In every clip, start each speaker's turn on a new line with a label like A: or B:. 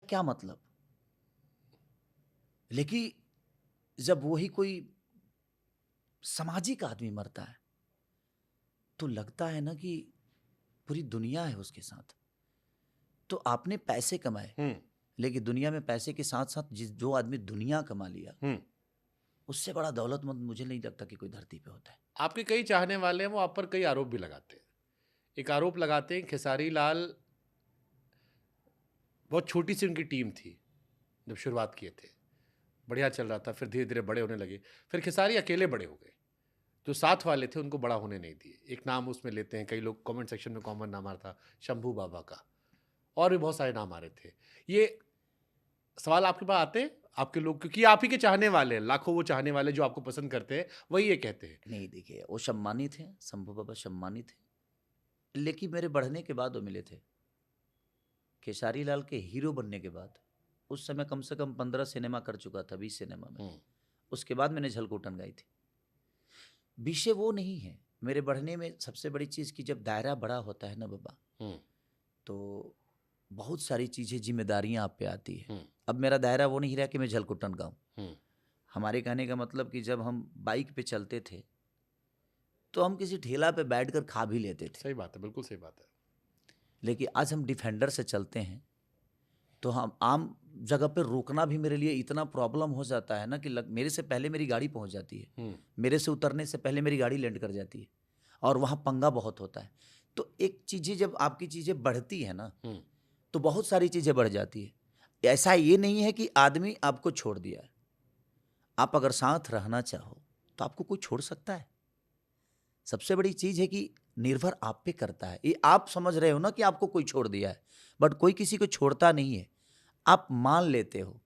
A: क्या मतलब? लेकिन जब वही कोई सामाजिक आदमी मरता है तो लगता है ना कि पूरी दुनिया है उसके साथ। तो आपने पैसे कमाए, लेकिन दुनिया में पैसे के साथ साथ जो आदमी दुनिया कमा लिया, उससे बड़ा दौलतमंद मुझे नहीं लगता कि कोई धरती पे होता है।
B: आपके कई चाहने वाले हैं, वो आप पर कई आरोप भी लगाते हैं। एक आरोप लगाते हैं, खेसारी लाल, बहुत छोटी सी उनकी टीम थी जब शुरुआत किए थे, बढ़िया चल रहा था, फिर धीरे धीरे बड़े होने लगे, फिर खेसारी अकेले बड़े हो गए, जो साथ वाले थे उनको बड़ा होने नहीं दिए। एक नाम उसमें लेते हैं, कई लोग कमेंट सेक्शन में कॉमन नाम आ रहा था शंभू बाबा का, और भी बहुत सारे नाम आ रहे थे। ये सवाल आपके पास आते हैं आपके लोग, क्योंकि आप ही के चाहने वाले हैं, लाखों वो चाहने वाले जो आपको पसंद करते हैं, वही ये कहते हैं।
A: नहीं, देखिए वो सम्मानित हैं, शंभू बाबा सम्मानित हैं, लेकिन मेरे बढ़ने के बाद वो मिले थे। खेसारी लाल के हीरो बनने के बाद उस समय कम से कम 15 सिनेमा कर चुका था, 20 सिनेमा में। उसके बाद मैंने झलकोटन गाई थी। विषय वो नहीं है मेरे बढ़ने में। सबसे बड़ी चीज़ कि जब दायरा बड़ा होता है ना बाबा, तो बहुत सारी चीज़ें, जिम्मेदारियां आप पे आती है। अब मेरा दायरा वो नहीं रहा कि मैं झलकुटन गाऊं। हमारे कहने का मतलब कि जब हम बाइक पे चलते थे तो हम किसी ठेला पे बैठकर खा भी लेते थे,
B: सही बात है, बिल्कुल सही बात है।
A: लेकिन आज हम डिफेंडर से चलते हैं तो हम आम जगह पे रुकना भी मेरे लिए इतना प्रॉब्लम हो जाता है ना कि मेरे से पहले मेरी गाड़ी पहुंच जाती है, मेरे से उतरने से पहले मेरी गाड़ी लैंड कर जाती है, और वहाँ पंगा बहुत होता है। तो एक चीज़ें जब आपकी चीज़ें बढ़ती है ना, तो बहुत सारी चीज़ें बढ़ जाती है। ऐसा ये नहीं है कि आदमी आपको छोड़ दिया है। आप अगर साथ रहना चाहो तो आपको कोई छोड़ सकता है? सबसे बड़ी चीज़ है कि निर्भर आप पे करता है। ये आप समझ रहे हो ना कि आपको कोई छोड़ दिया है, बट कोई किसी को छोड़ता नहीं है। आप मान लेते हो,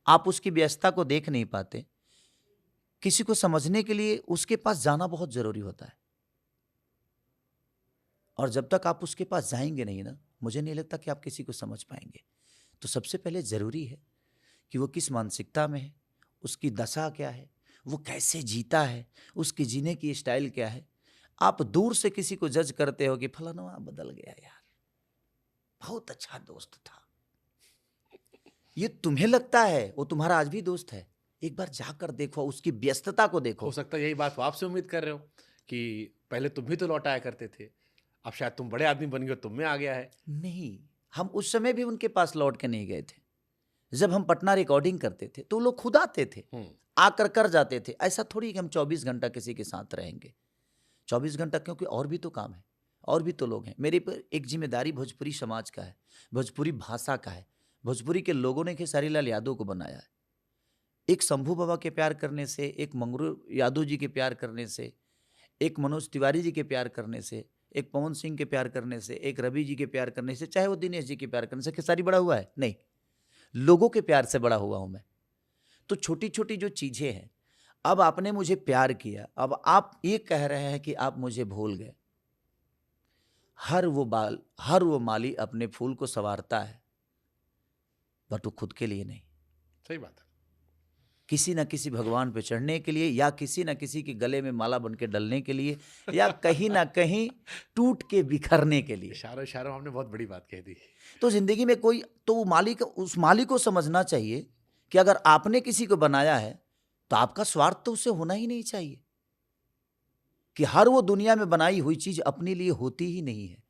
A: आप उसकी व्यस्तता को देख नहीं पाते। किसी को समझने के लिए उसके पास जाना बहुत ज़रूरी होता है, और जब तक आप उसके पास जाएँगे नहीं ना, मुझे नहीं लगता कि आप किसी को समझ पाएँगे। तो सबसे पहले ज़रूरी है कि वो किस मानसिकता में है, उसकी दशा क्या है, वो कैसे जीता है, उसकी जीने की स्टाइल क्या है। आप दूर से किसी को जज करते हो कि फलाना बदल गया यार, बहुत अच्छा दोस्त था। ये तुम्हें लगता है वो तुम्हारा आज भी दोस्त है? एक बार जाकर देखो, उसकी व्यस्तता को
B: हो
A: देखो।
B: सकता है यही बात वो आपसे उम्मीद कर रहे हो कि पहले तुम भी तो लौट आया करते थे, अब शायद तुम बड़े आदमी बन गए, तुम में आ गया है।
A: नहीं, हम उस समय भी उनके पास लौट के नहीं गए थे। जब हम पटना रिकॉर्डिंग करते थे तो लोग खुद आते थे, आकर कर जाते थे। ऐसा थोड़ी कि हम 24 घंटा किसी के साथ रहेंगे। 24 घंटा, क्योंकि और भी तो काम है, और भी तो लोग हैं। मेरे पर एक जिम्मेदारी भोजपुरी समाज का है, भोजपुरी भाषा का है। भोजपुरी के लोगों ने खेसारी लाल यादव को बनाया है। एक शंभू बाबा के प्यार करने से, एक मंगरू यादव जी के प्यार करने से, एक मनोज तिवारी जी के प्यार करने से, एक पवन सिंह के प्यार करने से, एक रवि जी के प्यार करने से, चाहे वो दिनेश जी के प्यार करने से खेसारी बड़ा हुआ है? नहीं, लोगों के प्यार से बड़ा हुआ हूं मैं। तो छोटी छोटी जो चीजें हैं, अब आपने मुझे प्यार किया, अब आप ये कह रहे हैं कि आप मुझे भूल गए। हर वो माली अपने फूल को संवारता है, बट वो खुद के लिए नहीं,
B: सही बात है।
A: किसी न किसी भगवान पे चढ़ने के लिए, या किसी न किसी के गले में माला बन के डलने के लिए, या कहीं ना कहीं टूट के बिखरने के लिए।
B: इशारों इशारों में आपने बहुत बड़ी बात कह दी।
A: तो जिंदगी में कोई तो वो मालिक, उस मालिक को समझना चाहिए कि अगर आपने किसी को बनाया है तो आपका स्वार्थ तो उससे होना ही नहीं चाहिए, कि हर वो दुनिया में बनाई हुई चीज अपने लिए होती ही नहीं है।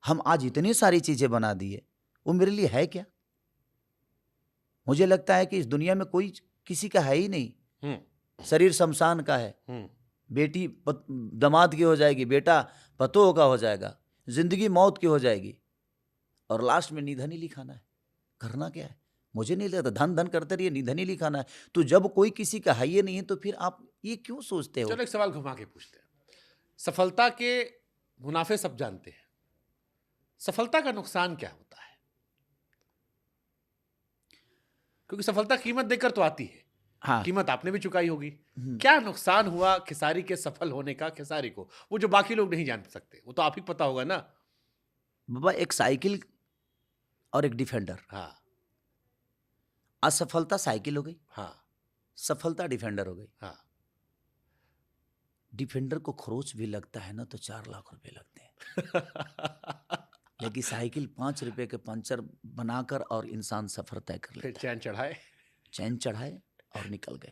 A: हम आज इतनी सारी चीजें बना दिए, वो मेरे लिए है क्या? मुझे लगता है कि इस दुनिया में कोई किसी का है ही नहीं। शरीर शमशान का है, बेटी दामाद की हो जाएगी, बेटा पतोह का हो जाएगा, जिंदगी मौत की हो जाएगी, और लास्ट में निधन ही लिखाना है। करना क्या है? मुझे नहीं लगता। धन धन करते रहिए, निधन ही लिखाना है। तो जब कोई किसी का है ही नहीं है तो फिर आप ये क्यों सोचते हो?
B: चलो एक सवाल घुमा के पूछते हैं। सफलता के मुनाफे सब जानते हैं, सफलता का नुकसान क्या होता है? क्योंकि सफलता कीमत देकर तो आती है,
A: हाँ।
B: कीमत आपने भी चुकाई होगी। क्या नुकसान हुआ खेसारी के सफल होने का, खेसारी को, वो जो बाकी लोग नहीं जान सकते, वो तो आप ही पता होगा ना।
A: बाबा, एक साइकिल और एक डिफेंडर।
B: हाँ।
A: असफलता साइकिल हो गई,
B: हाँ।
A: सफलता डिफेंडर हो गई।
B: हाँ।
A: डिफेंडर को खरोच भी लगता है ना तो 4 लाख रुपए लगते हैं। लेकिन साइकिल 5 रुपए के पंचर बनाकर और इंसान सफर तय कर
B: फिर
A: लेता है,
B: चैन चढ़ाए।
A: चैन चढ़ाए और निकल गए।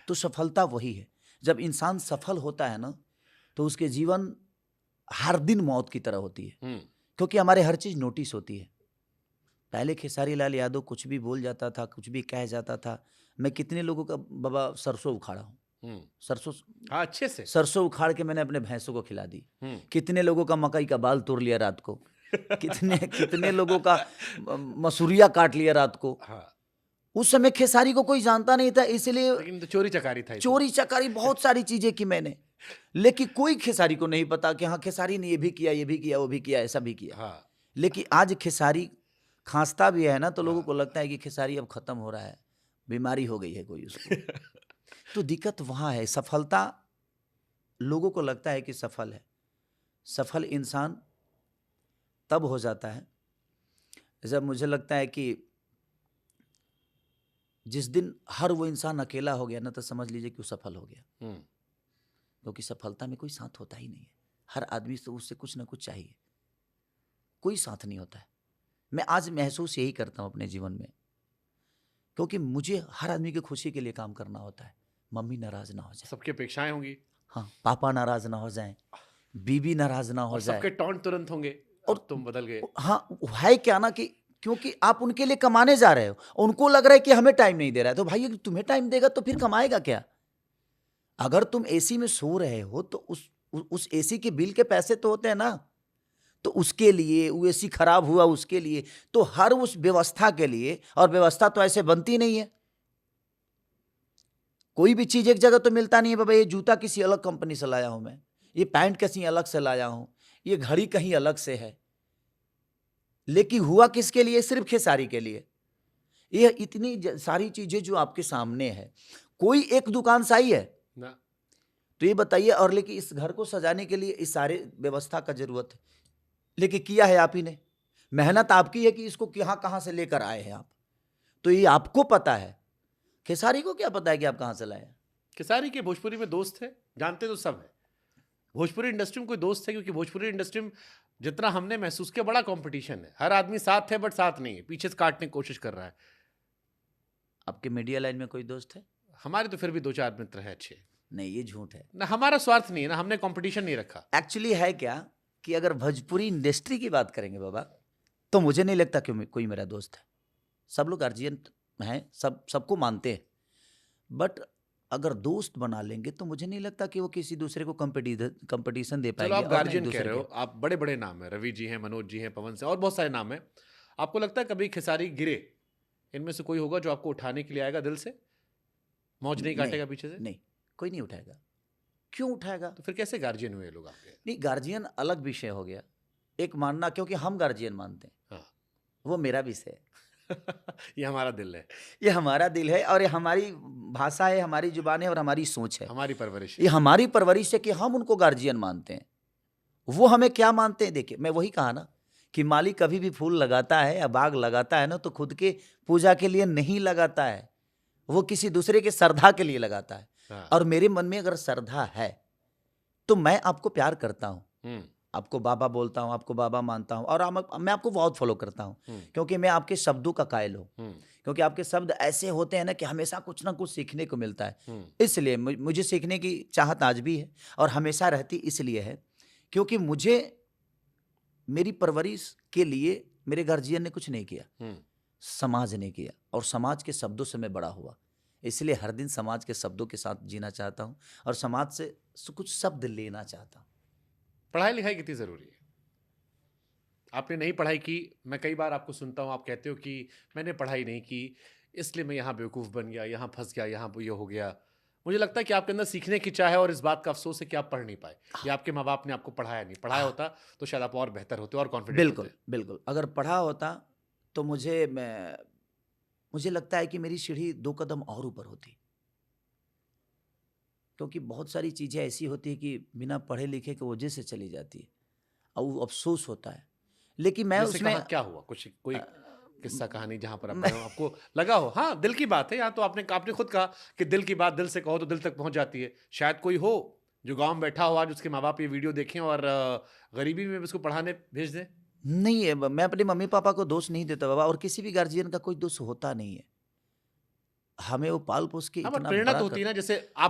A: तो सफलता वही है। जब इंसान सफल होता है ना, तो उसके जीवन हर दिन मौत की तरह होती है, क्योंकि हमारे हर चीज नोटिस होती है। पहले खेसारी लाल यादव कुछ भी बोल जाता था, कुछ भी कह जाता था। मैं कितने लोगों का बाबा सरसों उखाड़ा हूँ, सरसों
B: हाँ, अच्छे से।
A: सरसों उखाड़ के मैंने अपने भैंसों को खिला दी। कितने लोगों का मकई का बाल तोड़ लिया रात को, कितने कितने लोगों का मसूरिया काट लिया रात को।
B: हाँ,
A: उस समय खेसारी को कोई जानता नहीं था, इसलिए
B: लेकिन तो चोरी चकारी था।
A: चोरी चकारी बहुत सारी चीजें की मैंने, लेकिन कोई खेसारी को नहीं पता कि हाँ खेसारी ने ये भी किया, ये भी किया, वो भी किया, ऐसा भी किया।
B: हाँ,
A: लेकिन आज खेसारी खांसता भी है ना, तो लोगों को लगता है कि खेसारी अब खत्म हो रहा है, बीमारी हो गई है कोई उसको। तो दिक्कत वहां है। सफलता, लोगों को लगता है कि सफल है। सफल इंसान तब हो जाता है जब मुझे लगता है कि जिस दिन हर वो इंसान अकेला हो गया ना, तो समझ लीजिए कि वो सफल हो गया। क्योंकि सफलता में कोई साथ होता ही नहीं है। हर आदमी से उससे कुछ ना कुछ चाहिए, कोई साथ नहीं होता है। मैं आज महसूस यही करता हूं अपने जीवन में, क्योंकि मुझे हर आदमी की खुशी के लिए काम करना होता है। मम्मी नाराज ना हो जाए,
B: सबकी अपेक्षाएं होंगी,
A: हाँ, पापा नाराज ना हो जाए, बीबी नाराज ना हो
B: और
A: जाए,
B: सबके टॉन्ट तुरंत होंगे
A: और
B: और तुम बदल गए।
A: हाँ, है क्या ना कि क्योंकि आप उनके लिए कमाने जा रहे हो, उनको लग रहा है कि हमें टाइम नहीं दे रहा है। तो भाई अगर तुम्हें टाइम देगा तो फिर कमाएगा क्या? अगर तुम एसी में सो रहे हो तो उस एसी के बिल के पैसे तो होते हैं ना, तो उसके लिए, वो एसी खराब हुआ उसके लिए, तो हर उस व्यवस्था के लिए, और व्यवस्था तो ऐसे बनती नहीं है। कोई भी चीज एक जगह तो मिलता नहीं है। बाबा ये जूता किसी अलग कंपनी से लाया हूं मैं, ये पैंट किसी अलग से लाया हूं, ये घड़ी कहीं अलग से है। लेकिन हुआ किसके लिए? सिर्फ खेसारी के लिए। ये इतनी सारी चीजें जो आपके सामने है, कोई एक दुकान से आई है
B: ना,
A: तो ये बताइए। और लेकिन इस घर को सजाने के लिए इस सारे व्यवस्था का जरूरत है, लेकिन किया है आप ही ने। मेहनत आपकी है कि इसको कहां कहां से लेकर आए हैं आप, तो ये आपको पता है। खेसारी को क्या पता है कि आप कहां से लाए हैं?
B: खेसारी के भोजपुरी में दोस्त है, जानते तो सब है। भोजपुरी इंडस्ट्री में कोई दोस्त है? क्योंकि भोजपुरी इंडस्ट्री में जितना हमने महसूस किया, बड़ा कंपटीशन है। हर आदमी साथ है बट साथ नहीं है, पीछे से काटने की कोशिश कर रहा है।
A: आपके मीडिया लाइन में कोई दोस्त है?
B: हमारे तो फिर भी 2-4 मित्र हैं अच्छे।
A: नहीं, ये झूठ है।
B: ना हमारा स्वार्थ नहीं है, ना हमने कंपटीशन नहीं रखा।
A: एक्चुअली है क्या कि अगर भोजपुरी इंडस्ट्री की बात करेंगे बाबा, तो मुझे नहीं लगता कि कोई मेरा दोस्त है। सब लोग गार्जियन हैं, सबको मानते हैं, बट अगर दोस्त बना लेंगे तो मुझे नहीं लगता कि वो किसी दूसरे को कंपटीशन दे
B: चलो
A: पाएंगे।
B: आप
A: और ना एक
B: गार्जियन कह
A: दूसरे
B: रहे हो,
A: के।
B: आप बड़े बड़े नाम है, रवि जी हैं, मनोज जी हैं, पवन से, और बहुत सारे नाम हैं। आपको लगता है कभी खेसारी गिरे, इनमें से कोई होगा जो आपको उठाने के लिए आएगा दिल से, मौज नहीं काटेगा पीछे से?
A: नहीं, कोई नहीं उठाएगा। क्यों उठाएगा?
B: तो फिर कैसे गार्जियन हुए ये लोग आपके?
A: नहीं, गार्जियन अलग विषय हो गया, एक मानना, क्योंकि हम गार्जियन मानते हैं,
B: हाँ।
A: वो मेरा विषय है।
B: ये हमारा दिल है,
A: ये हमारा दिल है, और ये हमारी भाषा है, हमारी जुबान है, और हमारी सोच है,
B: हमारी परवरिश
A: ये हमारी परवरिश है कि हम उनको गार्जियन मानते हैं। वो हमें क्या मानते हैं? देखिए, मैं वही कहा ना कि माली कभी भी फूल लगाता है या बाग लगाता है ना, तो खुद के पूजा के लिए नहीं लगाता है, वो किसी दूसरे के श्रद्धा के लिए लगाता है।
B: हाँ।
A: और मेरे मन में अगर श्रद्धा है तो मैं आपको प्यार करता हूं, आपको बाबा बोलता हूं, आपको बाबा मानता हूं, और मैं आपको बहुत फॉलो करता हूं, क्योंकि मैं आपके शब्दों का कायल हूं। क्योंकि आपके शब्द ऐसे होते हैं ना कि हमेशा कुछ ना कुछ सीखने को मिलता है। इसलिए मुझे सीखने की चाहत आज भी है, और हमेशा रहती इसलिए है क्योंकि मुझे मेरी परवरिश के लिए मेरे गार्जियन ने कुछ नहीं किया, समाज ने किया, और समाज के शब्दों से मैं बड़ा हुआ। इसलिए हर दिन समाज के शब्दों के साथ जीना चाहता हूं, और समाज से कुछ शब्द लेना चाहता हूं।
B: पढ़ाई लिखाई कितनी ज़रूरी है? आपने नहीं पढ़ाई की, मैं कई बार आपको सुनता हूँ, आप कहते हो कि मैंने पढ़ाई नहीं की, इसलिए मैं यहाँ बेवकूफ़ बन गया, यहाँ फंस गया, यहाँ ये हो गया। मुझे लगता है कि आपके अंदर सीखने की चाह है, और इस बात का अफसोस है कि आप पढ़ नहीं पाए, या आपके माँ बाप ने आपको पढ़ाया नहीं। पढ़ाया होता तो शायद आप और बेहतर होते और कॉन्फिडेंट
A: बिल्कुल
B: होते।
A: बिल्कुल, अगर पढ़ा होता तो मुझे लगता है कि मेरी सीढ़ी 2 कदम और ऊपर होती, क्योंकि बहुत सारी चीज़ें ऐसी होती है कि बिना पढ़े लिखे के वजह से चली जाती है, और वो अफसोस होता है। लेकिन मैं
B: जैसे
A: उसमें
B: कहाँ क्या हुआ? कुछ कोई किस्सा कहानी जहाँ पर आप गए हो, आपको लगा हो हाँ दिल की बात है, यहाँ तो आपने खुद कहा कि दिल की बात दिल से कहो तो दिल तक पहुँच जाती है। शायद कोई हो जो गाँव में बैठा हो आज, उसके माँ बाप ये वीडियो देखें और गरीबी में उसको पढ़ाने भेज दें।
A: नहीं है, मैं अपने मम्मी पापा को दोष नहीं देता बाबा, और किसी भी गार्जियन का कोई दोष होता नहीं है। हमें वो पाल पोस के
B: हाँ, बट
A: इतना
B: प्रेरणा
A: बड़ा
B: तो होती
A: कर
B: है ना, जैसे आप